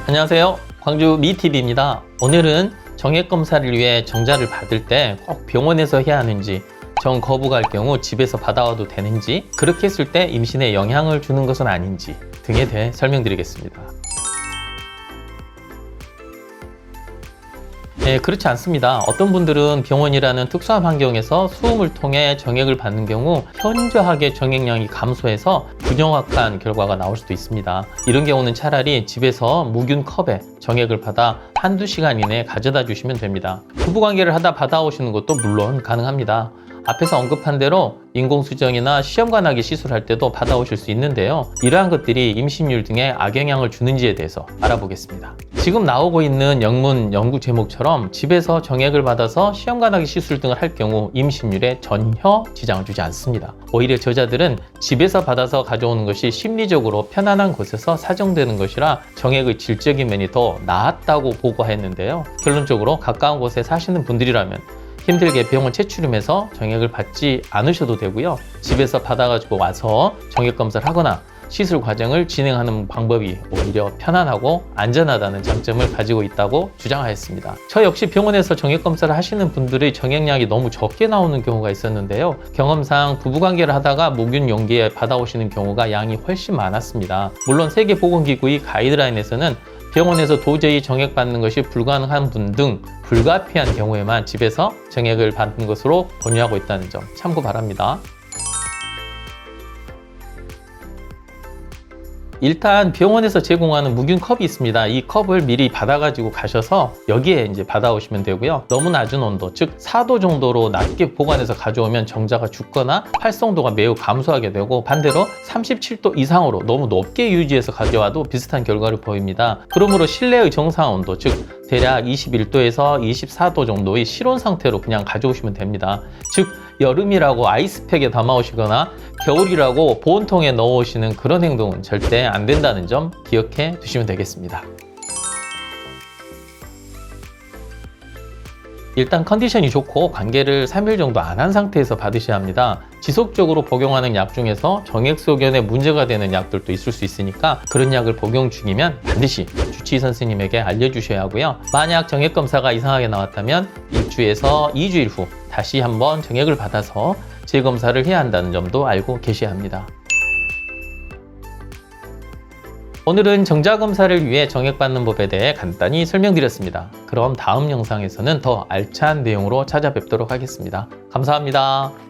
안녕하세요. 광주 미TV입니다. 오늘은 정액검사를 위해 정자를 받을 때 꼭 병원에서 해야 하는지, 정 거부갈 경우 집에서 받아와도 되는지, 그렇게 했을 때 임신에 영향을 주는 것은 아닌지 등에 대해 설명드리겠습니다. 네, 그렇지 않습니다. 어떤 분들은 병원이라는 특수한 환경에서 수음을 통해 정액을 받는 경우 현저하게 정액량이 감소해서 부정확한 결과가 나올 수도 있습니다. 이런 경우는 차라리 집에서 무균 컵에 정액을 받아 한두 시간 이내에 가져다 주시면 됩니다. 부부관계를 하다 받아오시는 것도 물론 가능합니다. 앞에서 언급한 대로 인공수정이나 시험관하기 시술할 때도 받아오실 수 있는데요. 이러한 것들이 임신율 등에 악영향을 주는지에 대해서 알아보겠습니다. 지금 나오고 있는 영문 연구 제목처럼 집에서 정액을 받아서 시험관하기 시술 등을 할 경우 임신율에 전혀 지장을 주지 않습니다. 오히려 저자들은 집에서 받아서 가져오는 것이 심리적으로 편안한 곳에서 사정되는 것이라 정액의 질적인 면이 더 나았다고 보고했는데요. 결론적으로 가까운 곳에 사시는 분들이라면 힘들게 병원 채취름해서 정액을 받지 않으셔도 되고요. 집에서 받아가지고 와서 정액 검사를 하거나 시술 과정을 진행하는 방법이 오히려 편안하고 안전하다는 장점을 가지고 있다고 주장하였습니다. 저 역시 병원에서 정액 검사를 하시는 분들의 정액량이 너무 적게 나오는 경우가 있었는데요. 경험상 부부관계를 하다가 무균 용기에 받아오시는 경우가 양이 훨씬 많았습니다. 물론 세계보건기구의 가이드라인에서는 병원에서 도저히 정액 받는 것이 불가능한 분 등 불가피한 경우에만 집에서 정액을 받는 것으로 권유하고 있다는 점 참고 바랍니다. 일단 병원에서 제공하는 무균 컵이 있습니다. 이 컵을 미리 받아가지고 가셔서 여기에 이제 받아오시면 되고요. 너무 낮은 온도, 즉 4도 정도로 낮게 보관해서 가져오면 정자가 죽거나 활성도가 매우 감소하게 되고, 반대로 37도 이상으로 너무 높게 유지해서 가져와도 비슷한 결과를 보입니다. 그러므로 실내의 정상 온도, 즉 대략 21도에서 24도 정도의 실온 상태로 그냥 가져오시면 됩니다. 즉 여름이라고 아이스팩에 담아오시거나 겨울이라고 보온통에 넣어오시는 그런 행동은 절대 안 된다는 점 기억해 두시면 되겠습니다. 일단 컨디션이 좋고 관계를 3일 정도 안 한 상태에서 받으셔야 합니다. 지속적으로 복용하는 약 중에서 정액소견에 문제가 되는 약들도 있을 수 있으니까 그런 약을 복용 중이면 반드시 주치의 선생님에게 알려주셔야 하고요. 만약 정액검사가 이상하게 나왔다면 1주에서 2주일 후 다시 한번 정액을 받아서 재검사를 해야 한다는 점도 알고 계셔야 합니다. 오늘은 정자검사를 위해 정액받는 법에 대해 간단히 설명드렸습니다. 그럼 다음 영상에서는 더 알찬 내용으로 찾아뵙도록 하겠습니다. 감사합니다.